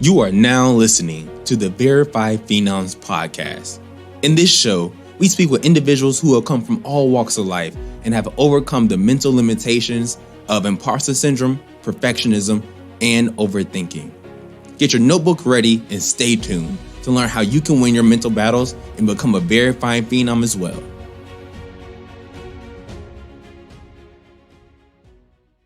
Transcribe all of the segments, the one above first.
You are now listening to the Verified Phenoms podcast. In this show, we speak with individuals who have come from all walks of life and have overcome the mental limitations of imposter syndrome, perfectionism, and overthinking. Get your notebook ready and stay tuned to learn how you can win your mental battles and become a verified phenom as well.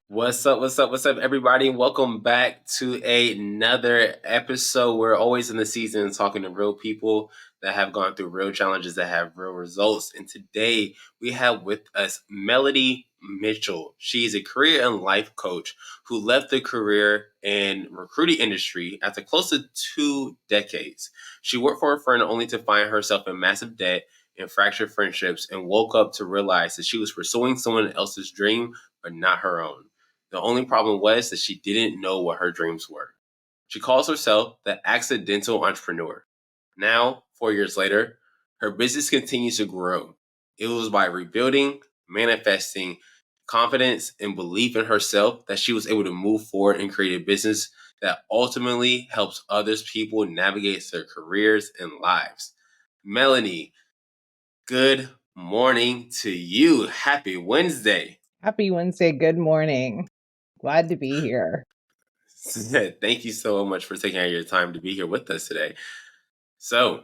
What's up, everybody? Welcome back to another episode. We're always in the season talking to real people that have gone through real challenges, that have real results. And today we have with us Melanie Mitchell. She's a career and life coach who left the career and recruiting industry after close to 2 decades. She worked for a friend only to find herself in massive debt and fractured friendships, and woke up to realize that she was pursuing someone else's dream, but not her own. The only problem was that she didn't know what her dreams were. She calls herself the accidental entrepreneur. Now, 4 years later, her business continues to grow. It was by rebuilding, manifesting confidence, and belief in herself that she was able to move forward and create a business that ultimately helps others people navigate their careers and lives. Melanie, good morning to you. Happy Wednesday. Happy Wednesday. Good morning. Glad to be here. Thank you so much for taking out your time to be here with us today. So,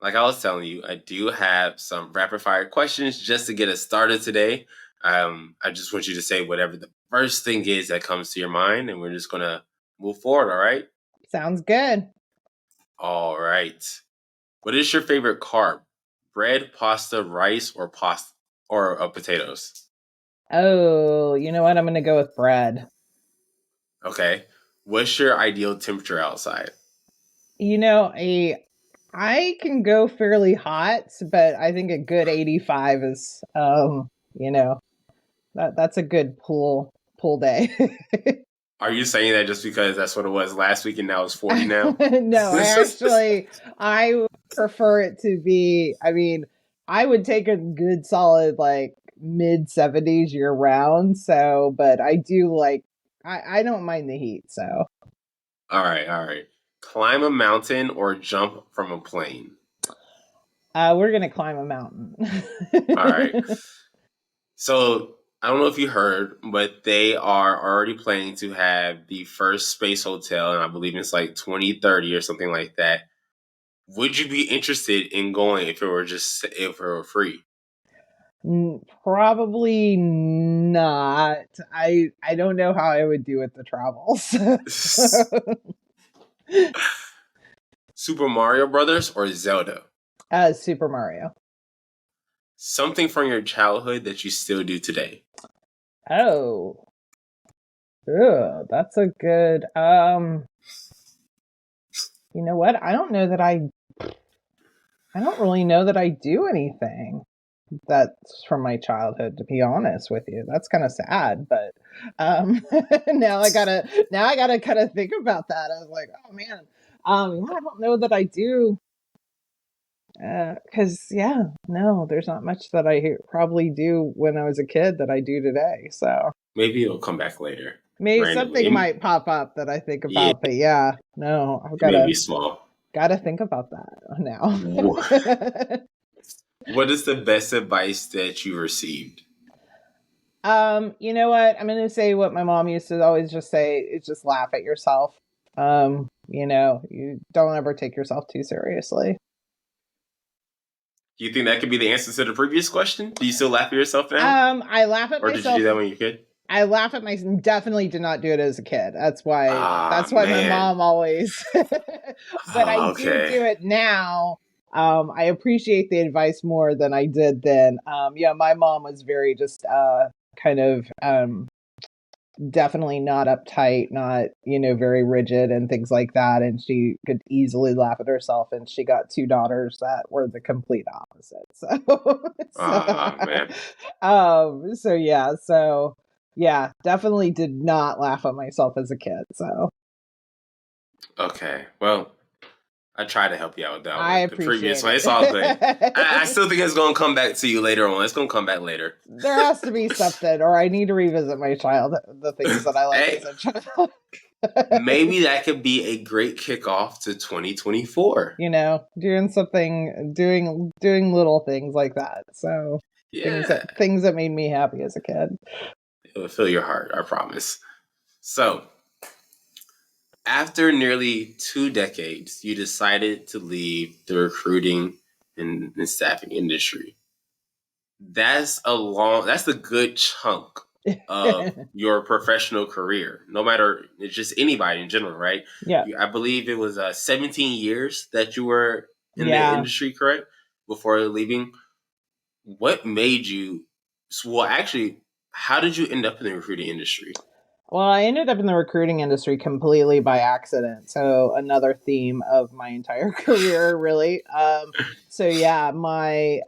like I was telling you, I do have some rapid fire questions just to get us started today. I just want you to say whatever the first thing is that comes to your mind, and we're just going to move forward, all right? Sounds good. All right. What is your favorite carb? Bread, pasta, rice, or potatoes? Oh, you know what? I'm going to go with bread. Okay. What's your ideal temperature outside? You know, I can go fairly hot, but I think a good 85 is, that's a good pool day. Are you saying that just because that's what it was last week and now it's 40 now? No, I would prefer it to be, I would take a good solid mid 70s year round. So, but I do I don't mind the heat. So, All right. Climb a mountain or jump from a plane? we're going to climb a mountain. All right. So I don't know if you heard, but they are already planning to have the first space hotel, and I believe it's like 2030 or something like that. Would you be interested in going if it were free? Probably not. I don't know how I would do with the travels. Super Mario Brothers or Zelda? Super Mario. Something from your childhood that you still do today? Oh, that's a good. You know what? I don't really know that I do anything that's from my childhood, to be honest with you. That's kind of sad, but now I gotta kind of think about that. I was like, oh man, I don't know that I do. Because no, there's not much that I probably do when I was a kid that I do today. So maybe it'll come back later. Maybe something might pop up that I think about, but no, I've got maybe small. Gotta think about that now. What is the best advice that you received? You know what? I'm gonna say what my mom used to always just say, is just laugh at yourself. You don't ever take yourself too seriously. Do you think that could be the answer to the previous question? Do you still laugh at yourself now? I laugh at myself. Or did you do that when you were a kid? I laugh at myself. Definitely did not do it as a kid. That's why my mom always. But I do it now. I appreciate the advice more than I did then. My mom was very just kind of definitely not uptight, not very rigid and things like that, and she could easily laugh at herself, and she got 2 daughters that were the complete opposite. So definitely did not laugh at myself as a kid. So okay, well, I try to help you out with that. I appreciate the previous one. It's all good. I still think it's going to come back to you later on. It's going to come back later. There has to be something, or I need to revisit my childhood, the things that I like as a child. Maybe that could be a great kickoff to 2024. Doing something, doing little things like that. So Yeah, things that made me happy as a kid. it will fill your heart, I promise. So, after nearly 2 decades, you decided to leave the recruiting and staffing industry. That's a good chunk of your professional career. No matter, it's just anybody in general, right? Yeah. I believe it was 17 years that you were in the Yeah. industry, correct? Before leaving. What made you? Well, actually, how did you end up in the recruiting industry? Well, I ended up in the recruiting industry completely by accident. So another theme of my entire career, really. So yeah, my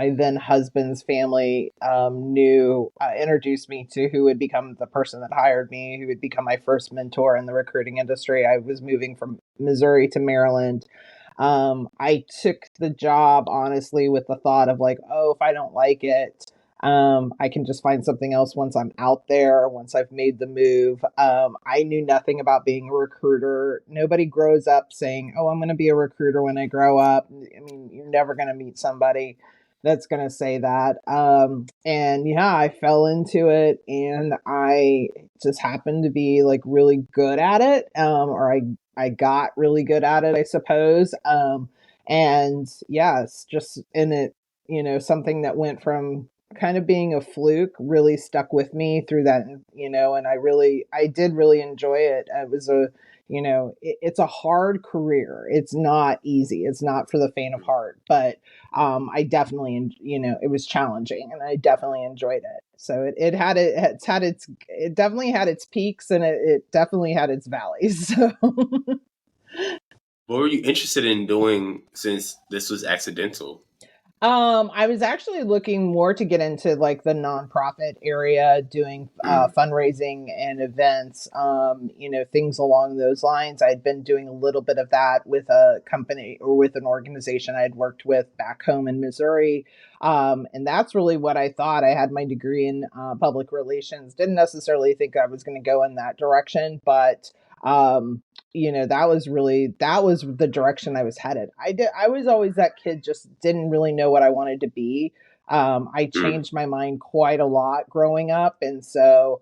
then husband's family knew introduced me to who would become the person that hired me, who would become my first mentor in the recruiting industry. I was moving from Missouri to Maryland. I took the job honestly with the thought of like, oh, if I don't like it, I can just find something else once I'm out there, once I've made the move. I knew nothing about being a recruiter. Nobody grows up saying, oh, I'm going to be a recruiter when I grow up. I mean, you're never going to meet somebody that's going to say that. And yeah, I fell into it and I just happened to be like really good at it. I got really good at it, I suppose. And yeah, it's just in it, something that went from kind of being a fluke really stuck with me through that, and I did really enjoy it. It was it's a hard career. It's not easy. It's not for the faint of heart, but I definitely, it was challenging and I definitely enjoyed it. So it definitely had its peaks and it definitely had its valleys. So What were you interested in doing since this was accidental? I was actually looking more to get into like the nonprofit area, doing Mm, fundraising and events, things along those lines. I'd been doing a little bit of that with a company or with an organization I'd worked with back home in Missouri. And that's really what I thought. I had my degree in public relations, didn't necessarily think I was going to go in that direction, but um, that was the direction I was headed. I was always that kid, just didn't really know what I wanted to be. I mm. changed my mind quite a lot growing up, and so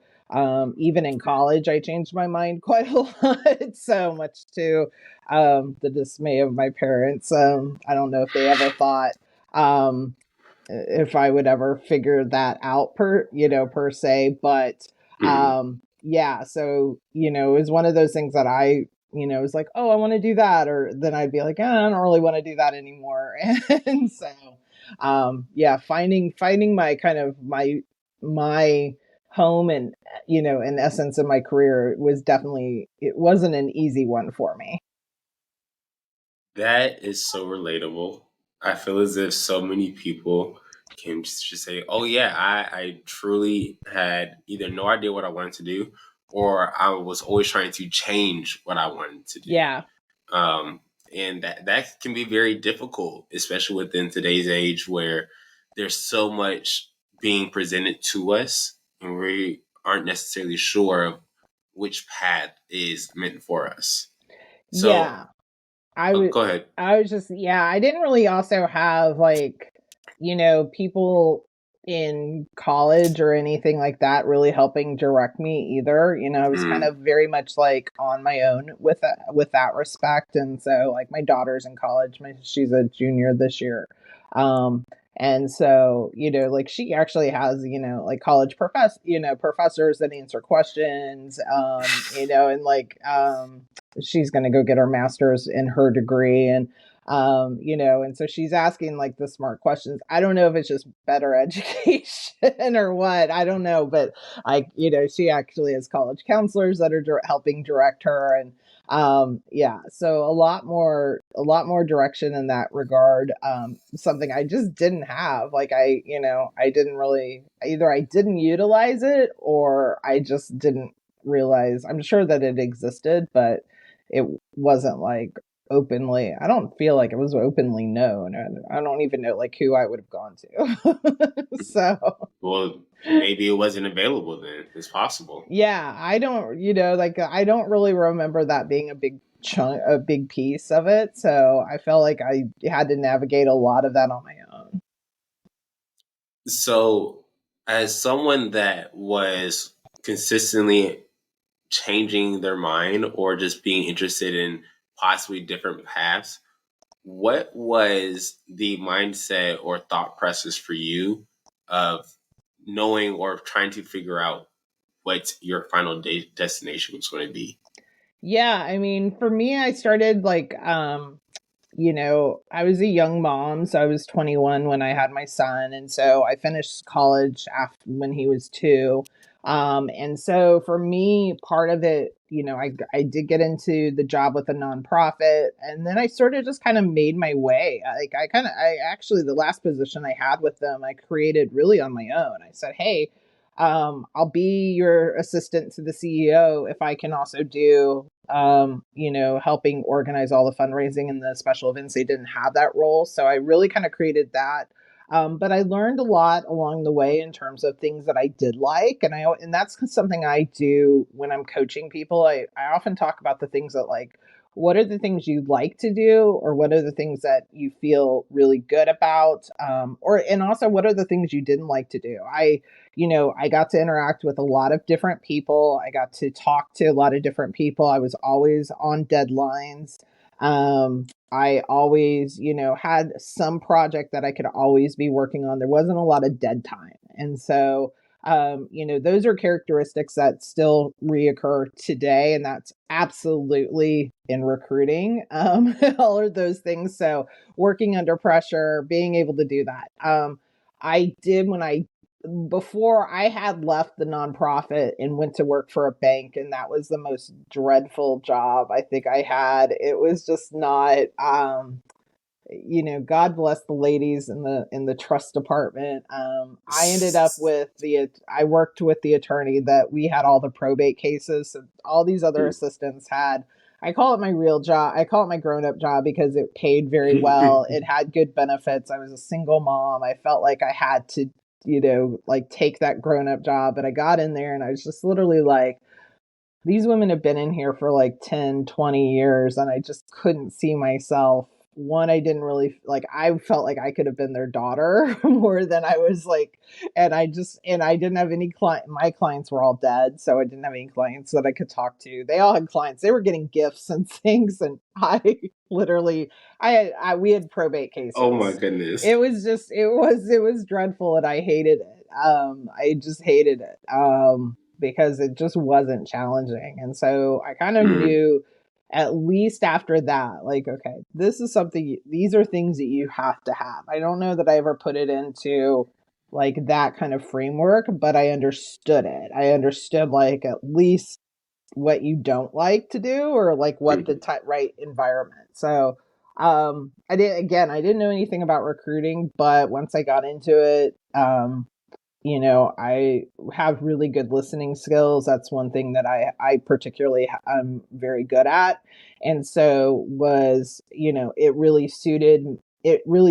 even in college I changed my mind quite a lot, so much to the dismay of my parents. I don't know if they ever thought um, if I would ever figure that out per se, but Mm. yeah, so it was one of those things that I was like, oh, I want to do that, or then I'd be like, I don't really want to do that anymore. And so yeah, finding my kind of my home, and in essence of my career, it wasn't an easy one for me. That is so relatable. I feel as if so many people can just say, "Oh yeah, I truly had either no idea what I wanted to do, or I was always trying to change what I wanted to do." Yeah. Um, and that can be very difficult, especially within today's age where there's so much being presented to us, and we aren't necessarily sure of which path is meant for us. So, Yeah. I would go ahead. I was just, yeah, I didn't really also have like, people in college or anything like that really helping direct me either. I was kind Mm. of very much like on my own with that respect. And so like my daughter's in college, she's a junior this year. Um and so, like she actually has, like professors that answer questions, and like she's going to go get her master's in her degree, and so she's asking like the smart questions. I don't know if it's just better education or what, I don't know, but like, she actually has college counselors that are helping direct her, and yeah, so a lot more direction in that regard. Something I just didn't have, like I didn't really, either I didn't utilize it or I just didn't realize. I'm sure that it existed, but it wasn't like openly. I don't feel like it was openly known. I don't even know like who I would have gone to. So, well, maybe it wasn't available then. It's possible. yeah, I don't, like I don't really remember that being a big chunk, a big piece of it. So I felt like I had to navigate a lot of that on my own. So, as someone that was consistently changing their mind or just being interested in possibly different paths, what was the mindset or thought process for you of knowing or trying to figure out what your final destination was going to be? Yeah, I mean, for me, I started like, I was a young mom, so I was 21 when I had my son, and so I finished college after when he was 2. And so for me, part of it, I did get into the job with a nonprofit, and then I sort of just kind of made my way. Like I actually the last position I had with them, I created really on my own. I said, "Hey, I'll be your assistant to the CEO if I can also do helping organize all the fundraising and the special events. They didn't have that role. So I really kind of created that. But I learned a lot along the way in terms of things that I did like. And that's something I do when I'm coaching people. I often talk about the things that like, what are the things you like to do, or what are the things that you feel really good about, and also what are the things you didn't like to do. I got to interact with a lot of different people. I got to talk to a lot of different people. I was always on deadlines. I always, had some project that I could always be working on. There wasn't a lot of dead time. And so, those are characteristics that still reoccur today. And that's absolutely in recruiting, all of those things. So, working under pressure, being able to do that. I did when I before I had left the nonprofit and went to work for a bank, and that was the most dreadful job I think I had. It was just not God bless the ladies in the trust department. I ended up with I worked with the attorney that we had all the probate cases. So all these other assistants had. I call it my real job. I call it my grown up job because it paid very well. It had good benefits. I was a single mom. I felt like I had to, like take that grown up job. But I got in there and I was just literally like, these women have been in here for like 10, 20 years, and I just couldn't see myself. One, I didn't really like, I felt like I could have been their daughter more than I was like, and I didn't have any my clients were all dead. So I didn't have any clients that I could talk to. They all had clients. They were getting gifts and things. And I literally, we had probate Oh my cases. goodness. It was just, it was dreadful, and I hated it. I just hated it. Because it just wasn't challenging. And so I kind of knew at least after that, like, okay, this is something, these are things that you have to have. I don't know that I ever put it into like that kind of framework, but I understood it. I understood like at least what you don't like to do, or like what the right environment. So I didn't know anything about recruiting, but once I got into it, I have really good listening skills. That's one thing that I particularly am very good at. And so was, it really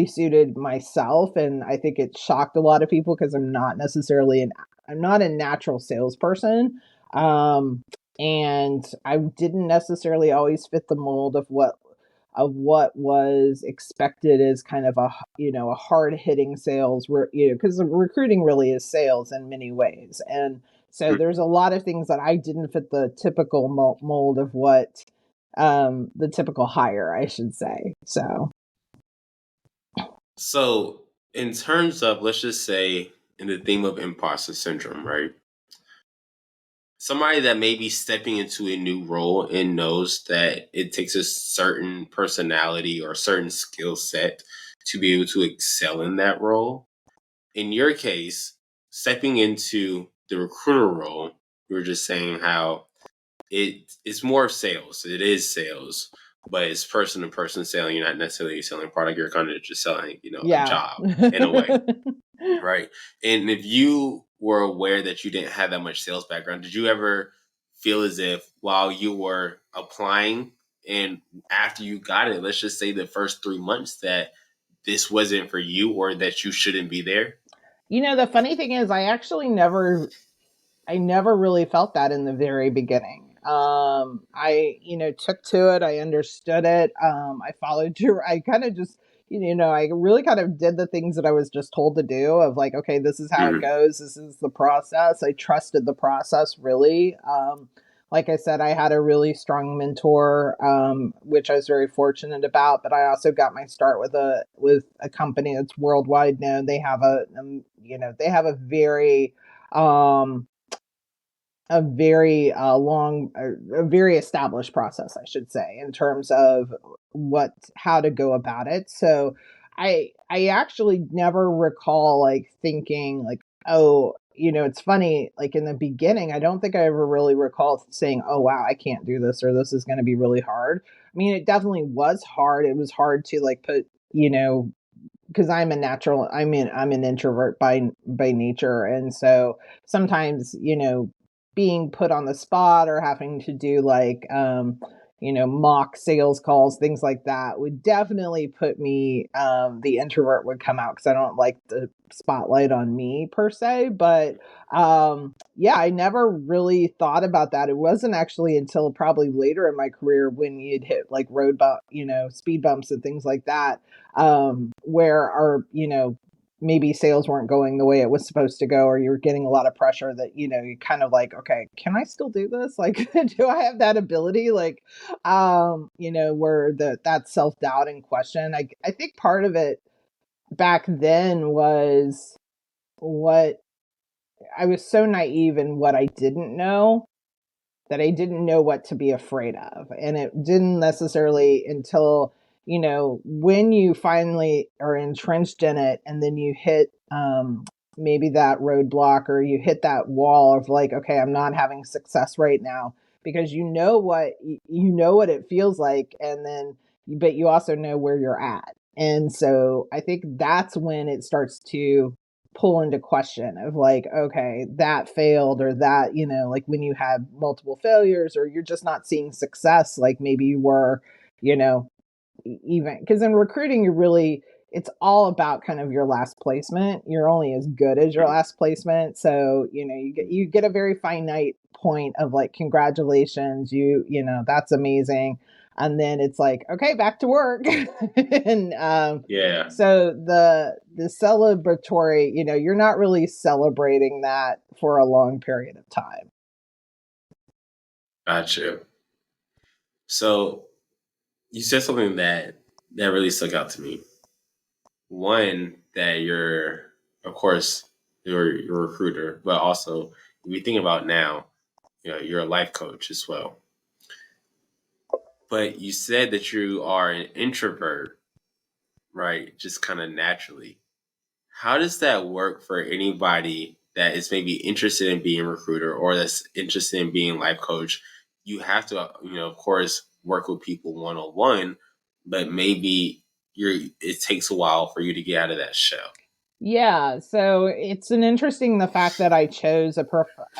suited myself. And I think it shocked a lot of people because I'm not a natural salesperson. Um, and I didn't necessarily always fit the mold of what was expected as kind of a hard hitting sales, because recruiting really is sales in many ways. And so there's a lot of things that I didn't fit the typical mold of what the typical hire, I should say. So, in terms of, let's just say, in the theme of imposter syndrome, right? Somebody that may be stepping into a new role and knows that it takes a certain personality or a certain skill set to be able to excel in that role. In your case, stepping into the recruiter role, you were just saying how it's more of sales. It is sales, but it's person to person selling. You're not necessarily selling a product. You're kind of just selling, a Yeah. job in a way, right? And if you were aware that you didn't have that much sales background, did you ever feel as if while you were applying and after you got it, let's just say the first 3 months, that this wasn't for you or that you shouldn't be there? The funny thing is, I never really felt that in the very beginning. I, took to it. I understood it. I followed through. I kind of just, I really kind of did the things that I was just told to do of like, okay, this is how it Mm-hmm. goes. This is the process. I trusted the process really. Like I said, I had a really strong mentor, which I was very fortunate about. But I also got my start with a company that's worldwide known. They have they have um, a very long, a very established process, I should say, in terms of how to go about it. So I actually never recall like thinking like, oh, it's funny, like in the beginning, I don't think I ever really recall saying, oh, wow, I can't do this or this is going to be really hard. I mean, it definitely was hard. It was hard to like put, because I'm an introvert by nature, and so sometimes being put on the spot or having to do like mock sales calls, things like that would definitely put me, the introvert would come out because I don't like the spotlight on me per se. But yeah, I never really thought about that. It wasn't actually until probably later in my career when you'd hit like road bump, speed bumps and things like that, where our, maybe sales weren't going the way it was supposed to go, or you were getting a lot of pressure that, you kind of like, okay, can I still do this? Like, do I have that ability? Like, where that self-doubt and question. I think part of it back then was what I was so naive in what I didn't know, that I didn't know what to be afraid of. And it didn't necessarily until, when you finally are entrenched in it and then you hit, maybe that roadblock or you hit that wall of like, okay, I'm not having success right now, because what it feels like. And then, but you also know where you're at. And so I think that's when it starts to pull into question of like, okay, that failed, or that, like when you have multiple failures or you're just not seeing success like maybe you were, you know even because in recruiting, it's all about kind of your last placement. You're only as good as your last placement. So you get a very finite point of like, congratulations, that's amazing. And then it's like, okay, back to work. And Yeah, so the celebratory, you're not really celebrating that for a long period of time. gotcha. So you said something that really stuck out to me. One, that you're, of course, you're a recruiter, but also if you think about now, you're a life coach as well. But you said that you are an introvert, right? Just kind of naturally. How does that work for anybody that is maybe interested in being a recruiter or that's interested in being a life coach? You have to, of course, work with people one on one, but maybe it takes a while for you to get out of that shell. Yeah, so it's an interesting the fact that I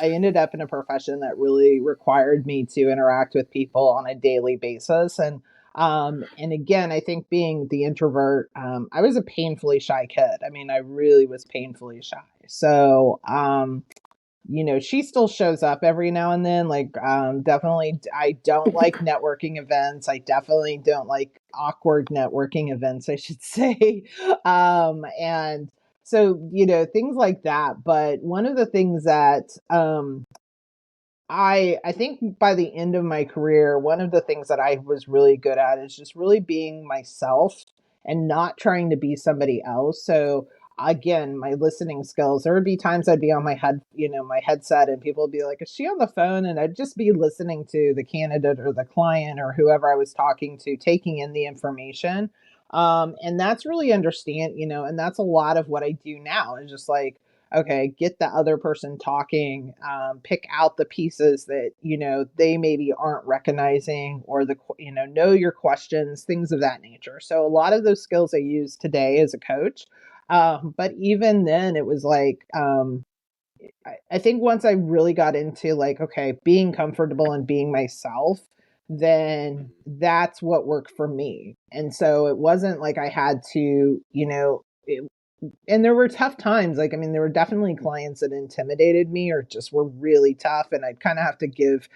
ended up in a profession that really required me to interact with people on a daily basis. And again, I think being the introvert, I was a painfully shy kid. I mean, I really was painfully shy. So she still shows up every now and then. Like, definitely, I don't like networking events. I definitely don't like awkward networking events, I should say. And so, things like that. But one of the things that, I think by the end of my career, one of the things that I was really good at is just really being myself and not trying to be somebody else. So again, my listening skills, there would be times I'd be on my headset, and people would be like, is she on the phone? And I'd just be listening to the candidate or the client or whoever I was talking to, taking in the information. And that's really and that's a lot of what I do now, is just like, okay, get the other person talking, pick out the pieces that they maybe aren't recognizing, or know your questions, things of that nature. So a lot of those skills I use today as a coach. But even then, it was like, I think once I really got into like, okay, being comfortable and being myself, then that's what worked for me. And so it wasn't like I had to, and there were tough times. Like, I mean, there were definitely clients that intimidated me or just were really tough. And I'd kind of have to give,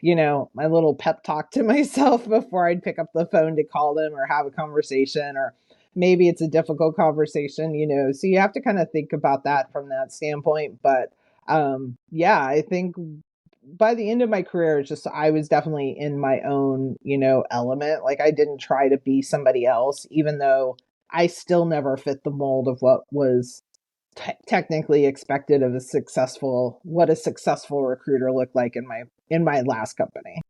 my little pep talk to myself before I'd pick up the phone to call them or have a conversation, or maybe it's a difficult conversation, so you have to kind of think about that from that standpoint. But yeah, I think by the end of my career, it's just I was definitely in my own, element. Like I didn't try to be somebody else, even though I still never fit the mold of what was technically expected of what a successful recruiter looked like in my last company.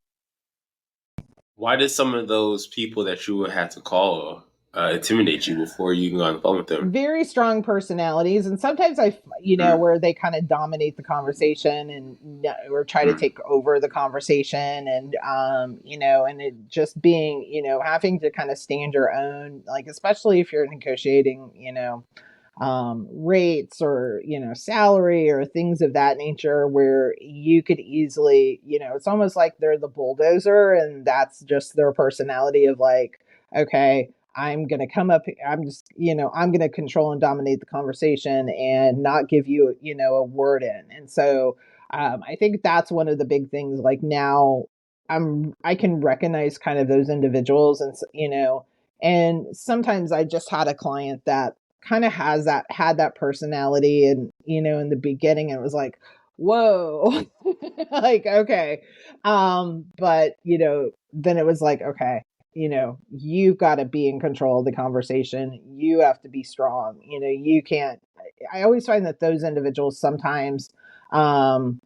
Why did some of those people that you would have to call intimidate you before you can go on the phone with them? Very strong personalities, and sometimes where they kind of dominate the conversation and or try to take over the conversation, and and it just being, having to kind of stand your own, like especially if you're negotiating, rates or salary or things of that nature, where you could easily, it's almost like they're the bulldozer, and that's just their personality of like, okay, I'm going to come up, I'm just, I'm going to control and dominate the conversation and not give you, a word in. And so I think that's one of the big things. Like now I can recognize kind of those individuals, and and sometimes I just had a client that kind of had that personality, and in the beginning it was like, whoa, like, okay, but then it was like, okay, you've got to be in control of the conversation, you have to be strong, you can't. I always find that those individuals sometimes um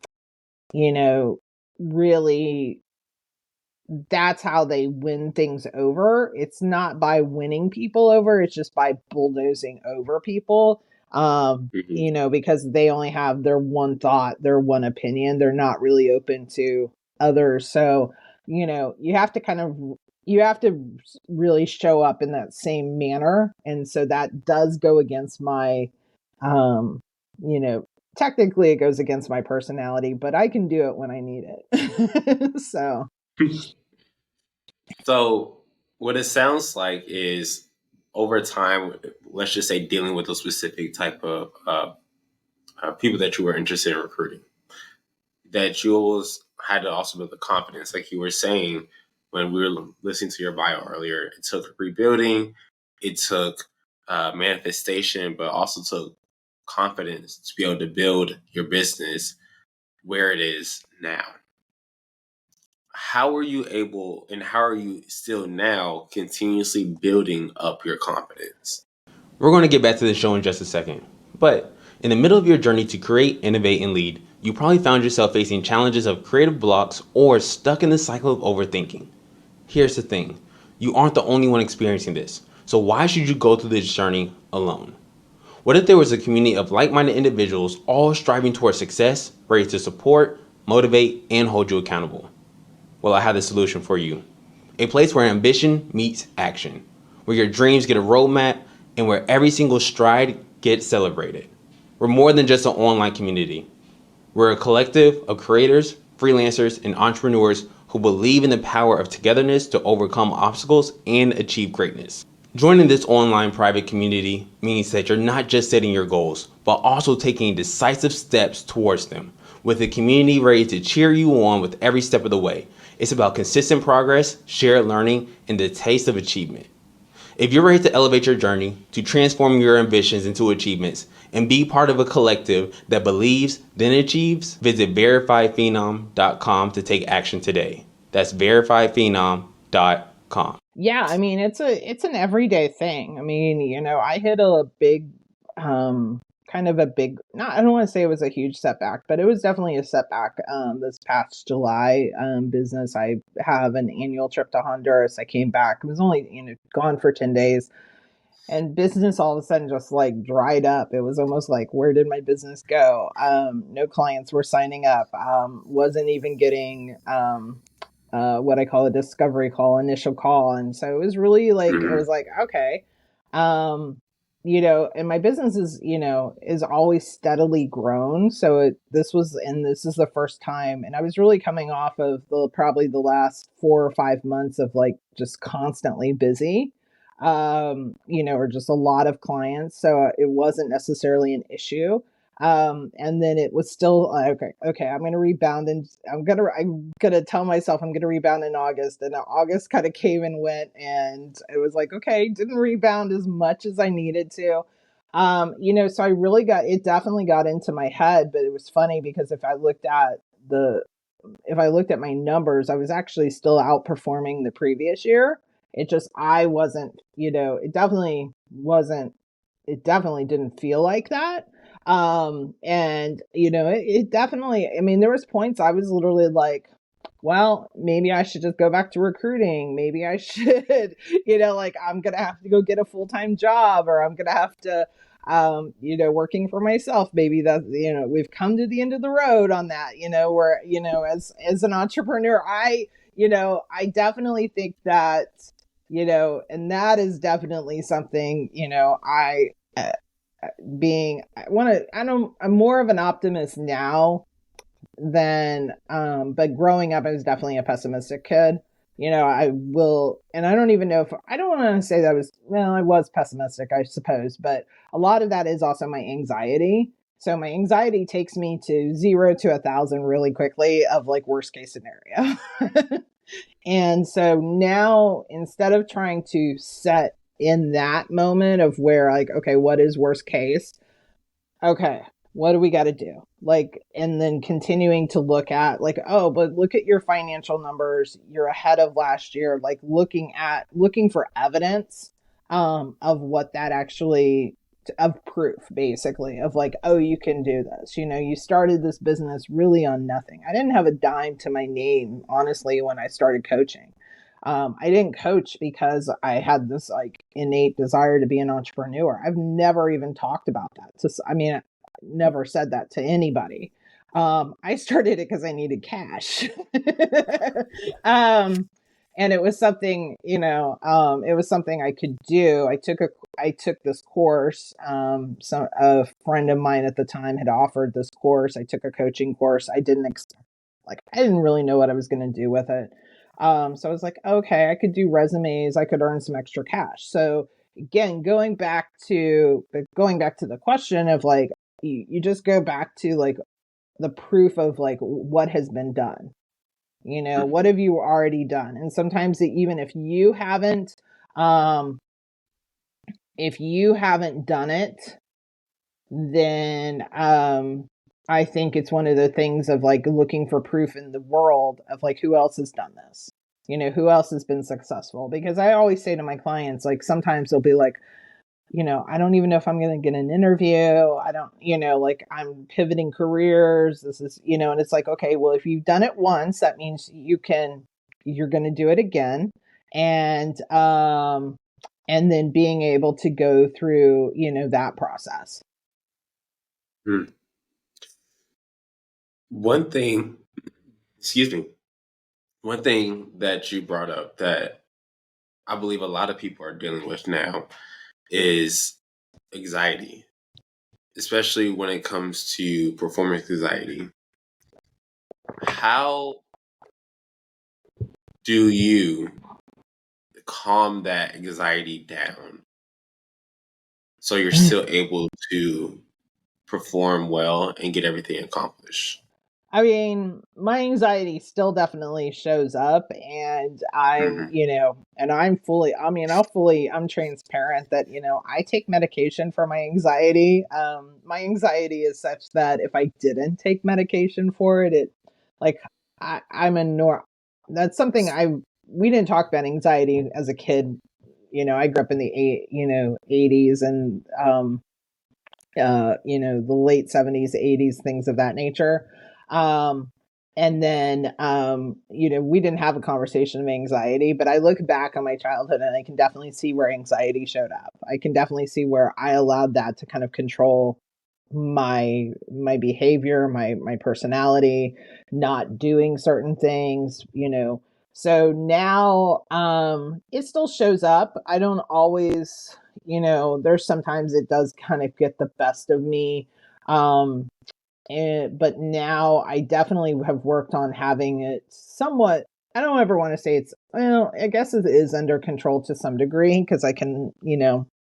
you know really, that's how they win things over. It's not by winning people over, it's just by bulldozing over people. Because they only have their one thought, their one opinion. They're not really open to others. So, you have to you have to really show up in that same manner. And so that does go against my um, you know, technically it goes against my personality, but I can do it when I need it. So So, what it sounds like is over time, let's just say dealing with a specific type of people that you were interested in recruiting, that you always had to also build the confidence. Like you were saying when we were listening to your bio earlier, it took rebuilding, it took manifestation, but also took confidence to be able to build your business where it is now. How are you able, and how are you still now continuously building up your confidence? We're going to get back to the show in just a second. But in the middle of your journey to create, innovate, and lead, you probably found yourself facing challenges of creative blocks or stuck in the cycle of overthinking. Here's the thing, you aren't the only one experiencing this. So why should you go through this journey alone? What if there was a community of like-minded individuals all striving towards success, ready to support, motivate, and hold you accountable? Well, I have the solution for you. A place where ambition meets action, where your dreams get a roadmap, and where every single stride gets celebrated. We're more than just an online community. We're a collective of creators, freelancers, and entrepreneurs who believe in the power of togetherness to overcome obstacles and achieve greatness. Joining this online private community means that you're not just setting your goals, but also taking decisive steps towards them, with a community ready to cheer you on with every step of the way. It's about consistent progress, shared learning, and the taste of achievement. If you're ready to elevate your journey, to transform your ambitions into achievements, and be part of a collective that believes, then achieves, visit verifyphenom.com to take action today. That's verifyphenom.com. yeah, I mean, it's an everyday thing. I mean, I hit a big kind of a big, not, I don't want to say it was a huge setback, but it was definitely a setback this past July. Business, I have an annual trip to Honduras. I came back. It was only, gone for 10 days. And business all of a sudden just like dried up. It was almost like, where did my business go? No clients were signing up. Wasn't even getting what I call a discovery call, initial call. And so it was really like, it was like, okay, um, and my business is always steadily grown. So this is the first time, and I was really coming off of probably the last 4 or 5 months of like just constantly busy, or just a lot of clients. So it wasn't necessarily an issue. And then it was still okay, I'm going to rebound, and I'm going to tell myself I'm going to rebound in August. And August kind of came and went, and it was like, okay, didn't rebound as much as I needed to. So it definitely got into my head, but it was funny because if I looked at my numbers, I was actually still outperforming the previous year. It just, I wasn't, it definitely didn't feel like that. And it definitely, I mean, there was points I was literally like, well, maybe I should just go back to recruiting. Maybe I should, like I'm going to have to go get a full-time job, or I'm going to have to, working for myself. Maybe that, we've come to the end of the road on that, where, as an entrepreneur, I definitely think that, and that is definitely something, I'm more of an optimist now but growing up, I was definitely a pessimistic kid. I will, and I don't even know if I don't want to say that I was pessimistic, I suppose, but a lot of that is also my anxiety. So my anxiety takes me to 0 to 1,000 really quickly of like worst case scenario. And so now, instead of trying to set in that moment of where like, okay, what is worst case? Okay, what do we got to do? Like, and then continuing to look at like, oh, but look at your financial numbers. You're ahead of last year. Like looking for evidence of what that actually, of proof basically, of like, oh, you can do this. You started this business really on nothing. I didn't have a dime to my name, honestly, when I started coaching. I didn't coach because I had this like innate desire to be an entrepreneur. I've never even talked about that. I never said that to anybody. I started it because I needed cash. And it was something, it was something I could do. I took this course. A friend of mine at the time had offered this course. I took a coaching course. I didn't really know what I was going to do with it. So I was like, okay, I could do resumes. I could earn some extra cash. So again, going back to the question of like, you just go back to like the proof of like what has been done. What have you already done? And sometimes even if you haven't done it, then I think it's one of the things of like looking for proof in the world of like who else has done this, who else has been successful. Because I always say to my clients, like sometimes they'll be like, I don't even know if I'm going to get an interview. I don't, like I'm pivoting careers. This is, and it's like, okay, well, if you've done it once, that means you're going to do it again. And then being able to go through, that process. One thing, excuse me, one thing that you brought up that I believe a lot of people are dealing with now is anxiety, especially when it comes to performance anxiety. How do you calm that anxiety down so you're still able to perform well and get everything accomplished? I mean, my anxiety still definitely shows up, and I'm transparent that, I take medication for my anxiety. My anxiety is such that if I didn't take medication for it, like, I'm a that's something we didn't talk about anxiety as a kid. I grew up in the 80s and, the late 70s, 80s, things of that nature. And then, we didn't have a conversation of anxiety, but I look back on my childhood and I can definitely see where anxiety showed up. I can definitely see where I allowed that to kind of control my behavior, my personality, not doing certain things. So now, it still shows up. I don't always, there's sometimes it does kind of get the best of me. But now I definitely have worked on having it somewhat. I don't ever want to say it's, well, I guess it is under control to some degree because I can,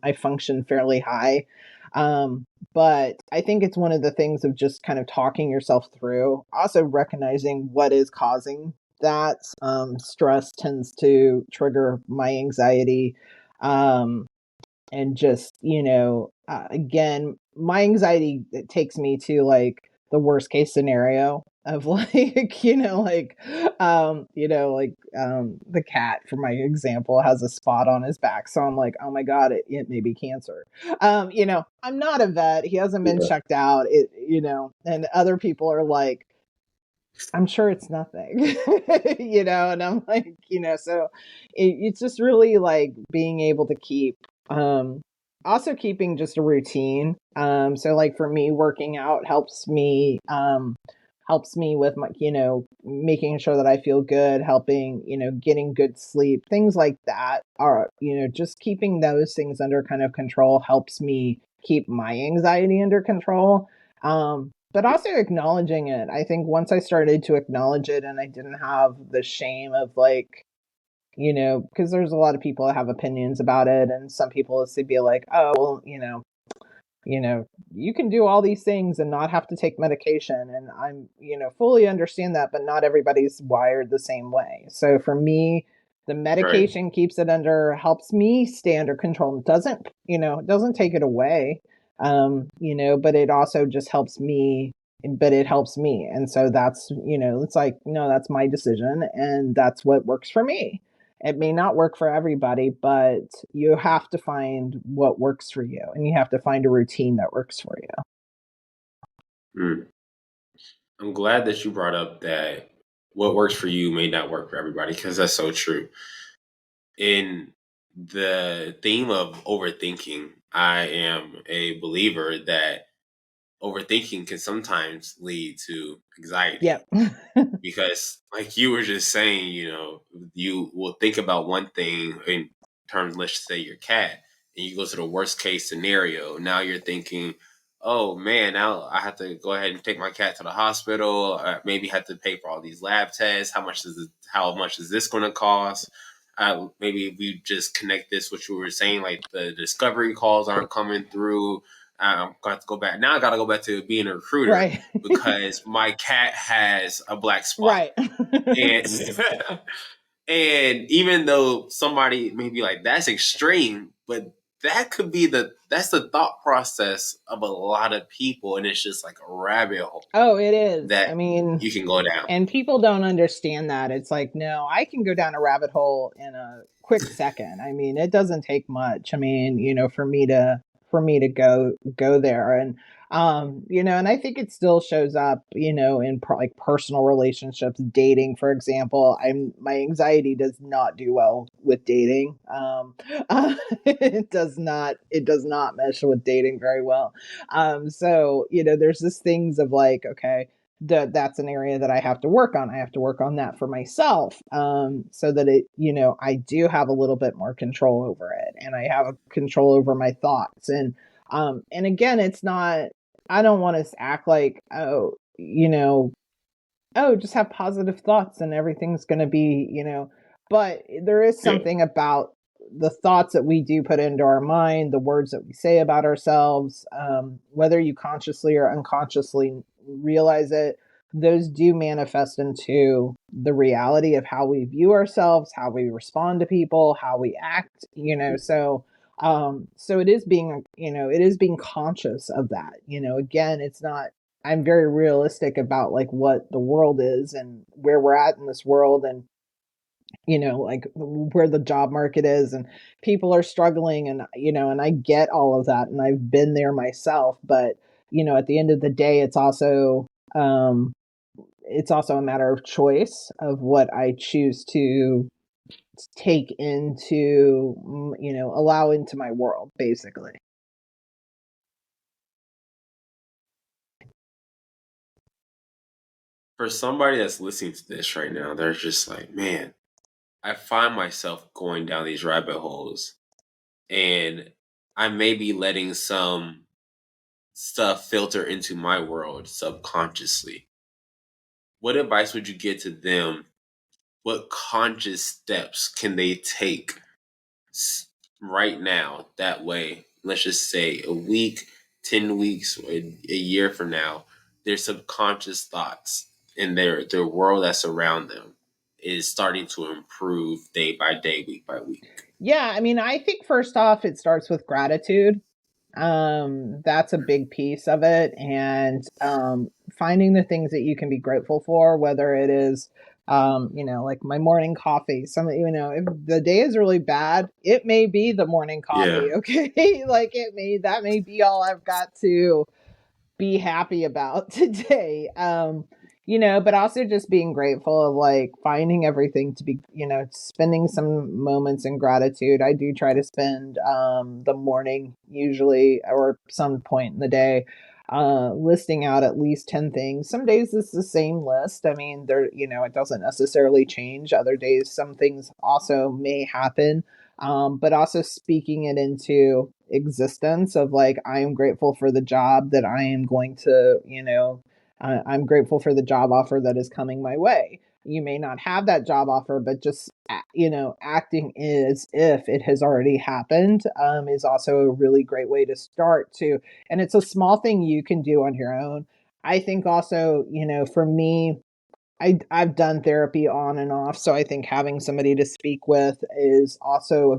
I function fairly high. But I think it's one of the things of just kind of talking yourself through, also recognizing what is causing that. Stress tends to trigger my anxiety. And just, again, my anxiety, it takes me to like the worst case scenario of like, the cat, for my example, has a spot on his back. So I'm like, oh my God, it may be cancer. I'm not a vet. He hasn't been checked out, and other people are like, I'm sure it's nothing, and I'm like, so it's just really like being able to keep, also keeping just a routine. So like for me, working out helps me with my, making sure that I feel good, helping, getting good sleep, things like that are, just keeping those things under kind of control helps me keep my anxiety under control. But also acknowledging it. I think once I started to acknowledge it and I didn't have the shame of like, because there's a lot of people that have opinions about it, and some people would be like, oh, well, you can do all these things and not have to take medication. And I'm, fully understand that, but not everybody's wired the same way. So for me, the medication keeps it helps me stay under control. It doesn't take it away. But it also just helps me, but it helps me. And so that's, it's like, no, that's my decision and that's what works for me. It may not work for everybody, but you have to find what works for you, and you have to find a routine that works for you. I'm glad that you brought up that what works for you may not work for everybody, because that's so true. In the theme of overthinking, I am a believer that overthinking can sometimes lead to anxiety. Yep. Because like you were just saying, you will think about one thing in terms, let's say your cat, and you go to the worst case scenario. Now you're thinking, oh man, now I have to go ahead and take my cat to the hospital. Maybe have to pay for all these lab tests. How much is this going to cost? Maybe if we just connect this, what you were saying, like the discovery calls aren't coming through. I'm going to have to go back. Now I got to go back to being a recruiter, right? because my cat has a black spot. Right. And and even though somebody may be like, that's extreme, but that's the thought process of a lot of people, and it's just like a rabbit hole. Oh, it is. That I mean, you can go down. And people don't understand that. It's like, no, I can go down a rabbit hole in a quick second. I mean, it doesn't take much. I mean, for me to go there. And and I think it still shows up, in like personal relationships, dating, for example. My anxiety does not do well with dating. It does not mesh with dating very well. So, there's this things of like, okay, that's an area that I have to work on. I have to work on that for myself, so that I do have a little bit more control over it, and I have a control over my thoughts. And again, it's not. I don't want to act like, just have positive thoughts and everything's going to be, but there is something about the thoughts that we do put into our mind, the words that we say about ourselves, whether you consciously or unconsciously realize it, those do manifest into the reality of how we view ourselves, how we respond to people, how we act, so it is being conscious of that. Again, it's not, I'm very realistic about like what the world is and where we're at in this world, and like where the job market is, and people are struggling, and and I get all of that, and I've been there myself. But at the end of the day, it's also a matter of choice of what I choose to take into, allow into my world, basically. For somebody that's listening to this right now, they're just like, man, I find myself going down these rabbit holes, and I may be letting some stuff filter into my world subconsciously. What advice would you give to them? What conscious steps can they take right now? That way, let's just say a week, 10 weeks, or a year from now, their subconscious thoughts and their world that's around them is starting to improve day by day, week by week. Yeah, I mean, I think first off, it starts with gratitude. That's a big piece of it. And finding the things that you can be grateful for, whether it is, like my morning coffee. If the day is really bad, it may be the morning coffee. Yeah. Okay. That may be all I've got to be happy about today. But also just being grateful of like finding everything to be, spending some moments in gratitude. I do try to spend the morning usually or some point in the day listing out at least 10 things. Some days it's the same list. I mean, it doesn't necessarily change. Other days, some things also may happen, but also speaking it into existence of like, I am grateful for the job that I am going to, I'm grateful for the job offer that is coming my way. You may not have that job offer, but just, acting as if it has already happened is also a really great way to start to. And it's a small thing you can do on your own. I think also, for me, I've done therapy on and off, so I think having somebody to speak with is also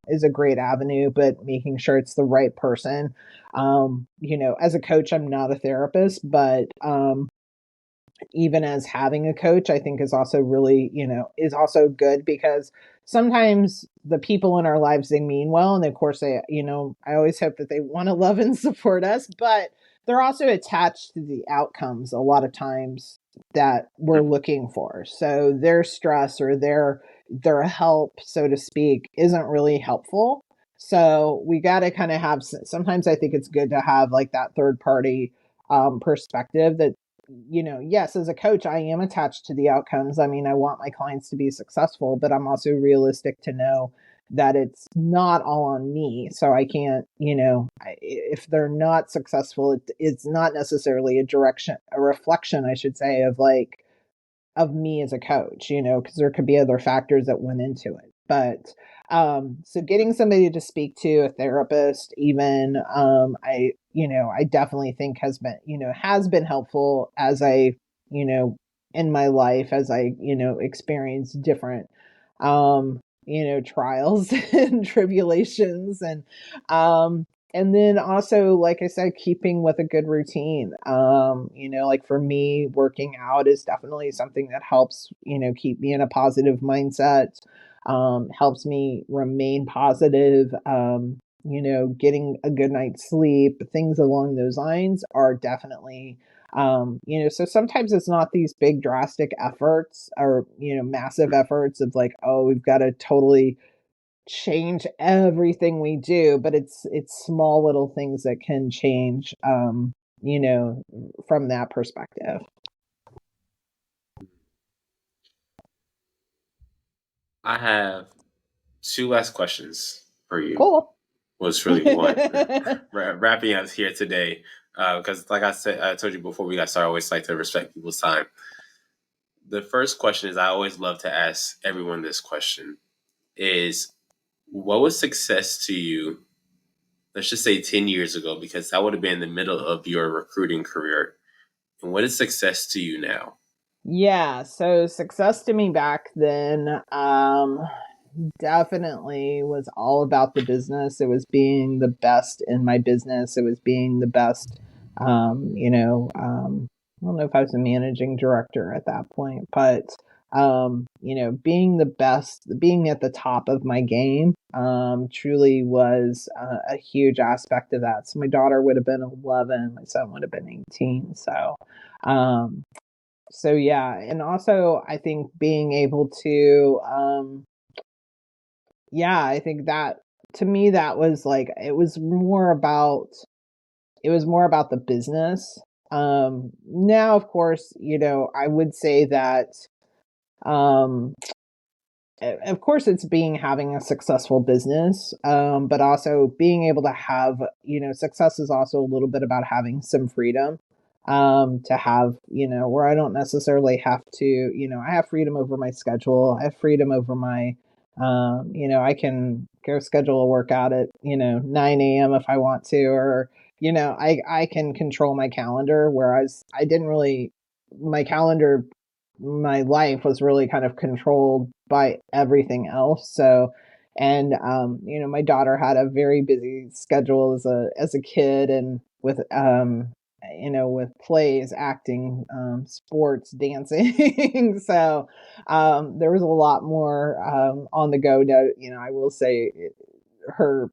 is a great avenue, but making sure it's the right person. As a coach, I'm not a therapist, but even as having a coach, I think is also really, is also good because sometimes the people in our lives, they mean well. And of course, I always hope that they want to love and support us, but they're also attached to the outcomes a lot of times that we're looking for. So their stress or their help, so to speak, isn't really helpful. So we got to kind of have, sometimes I think it's good to have like that third party perspective that, yes, as a coach, I am attached to the outcomes. I mean, I want my clients to be successful, but I'm also realistic to know that it's not all on me. So I can't, if they're not successful, it's not necessarily a reflection, I should say, of me as a coach, because there could be other factors that went into it. But so getting somebody to speak to, a therapist, even, I definitely think has been helpful as you know, in my life as experience different, trials and tribulations and then also, like I said, keeping with a good routine. Like for me, working out is definitely something that helps, keep me in a positive mindset, helps me remain positive. Getting a good night's sleep, things along those lines are definitely, so sometimes it's not these big drastic efforts or, massive efforts of like, oh, we've got to totally change everything we do, but it's small little things that can change from that perspective. I have two last questions for you. Cool. Was really one wrapping up here today because, like I said, I told you before we got started, I always like to respect people's time. The first question is I always love to ask everyone this question is what was success to you, let's just say 10 years ago, because that would have been in the middle of your recruiting career. And what is success to you now? Yeah, so success to me back then definitely was all about the business. It was being the best in my business. It was being the best, I don't know if I was a managing director at that point, but, being the best, being at the top of my game, truly was a huge aspect of that. So my daughter would have been 11, my son would have been 18. Um, so yeah, and also I think being able to, yeah, I think that to me that was like it was more about the business. Now of course, I would say that um of course it's having a successful business, but also being able to have, success is also a little bit about having some freedom, to have, where I don't necessarily have to, I have freedom over my schedule. I have freedom over my, I can go schedule a workout at, 9 a.m. if I want to, or, I can control my calendar, whereas I didn't really, my calendar, my life was really kind of controlled by everything else. So, and my daughter had a very busy schedule as a kid, and with with plays, acting, sports, dancing. So there was a lot more on the go. I will say her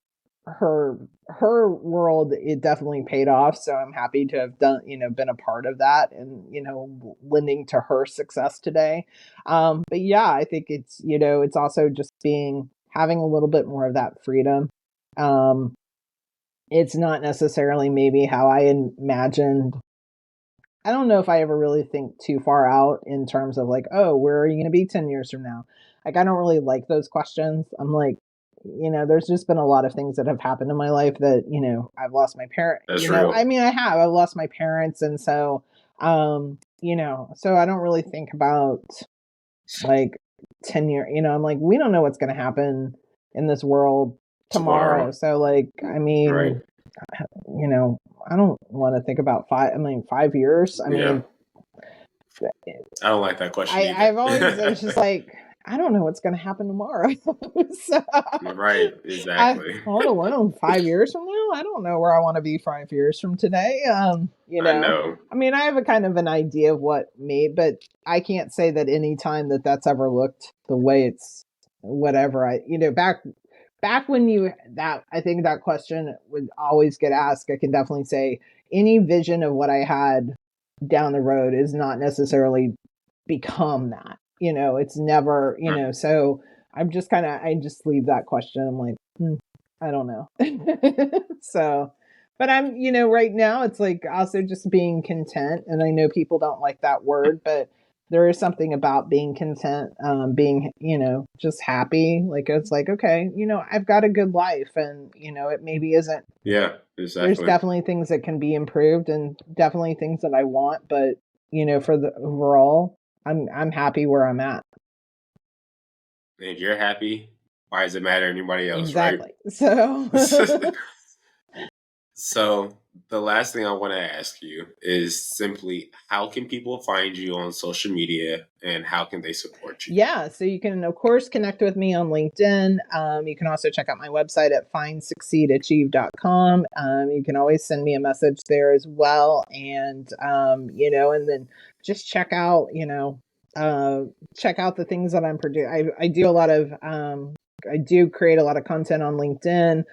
her world, it definitely paid off, so I'm happy to have done, been a part of that, and lending to her success today. But yeah, I think it's also just having a little bit more of that freedom. It's not necessarily maybe how I imagined. I don't know if I ever really think too far out in terms of like, oh, where are you going to be 10 years from now? Like, I don't really like those questions. I'm like, there's just been a lot of things that have happened in my life that, I've lost my parent. That's real. I mean, I've lost my parents. And so, so I don't really think about like 10 year, I'm like, we don't know what's going to happen in this world tomorrow. So like, I mean, right. I don't want to think about 5 years. I mean, I don't like that question either. I've always, it's just like, I don't know what's going to happen tomorrow. So, right, exactly. Hold on, 5 years from now, I don't know where I want to be 5 years from today. I know. I mean, I have a kind of an idea of what but I can't say that any time that's ever looked the way it's whatever. Back when I think that question would always get asked. I can definitely say any vision of what I had down the road is not necessarily become that. It's never, so I just leave that question. I'm like, I don't know. So, but I'm, right now it's like also just being content. And I know people don't like that word, but there is something about being content, being, just happy. Like, it's like, okay, I've got a good life, and, it maybe isn't. Yeah, exactly. There's definitely things that can be improved, and definitely things that I want, but, for the overall, I'm happy where I'm at. If you're happy, why does it matter anybody else, exactly. Right? So the last thing I want to ask you is simply, how can people find you on social media, and how can they support you? Yeah, so you can, of course, connect with me on LinkedIn. You can also check out my website at findsucceedachieve.com. You can always send me a message there as well. And, and then just check out the things that I'm producing. I do a lot of, I do create a lot of content on LinkedIn.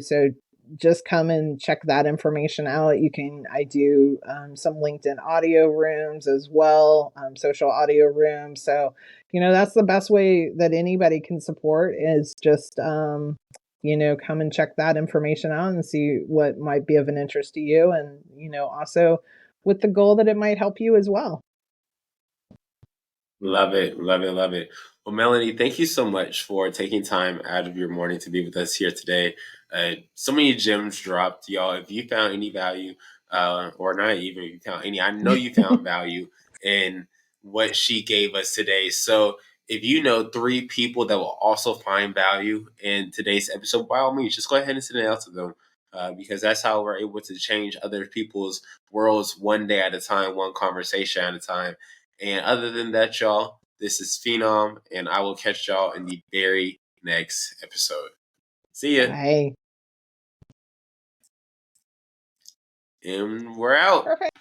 So just come and check that information out. I do some LinkedIn audio rooms as well, social audio rooms. So, that's the best way that anybody can support, is just, come and check that information out and see what might be of an interest to you. And, also with the goal that it might help you as well. Love it. Love it. Love it. Well, Melanie, thank you so much for taking time out of your morning to be with us here today. So many gems dropped, y'all. If you found any value, or not even if you found any, I know you found value in what she gave us today. So if you know 3 people that will also find value in today's episode, by all means, just go ahead and send it out to them. Because that's how we're able to change other people's worlds one day at a time, one conversation at a time. And other than that, y'all, this is Phenom, and I will catch y'all in the very next episode. See ya. Bye. And we're out. Perfect.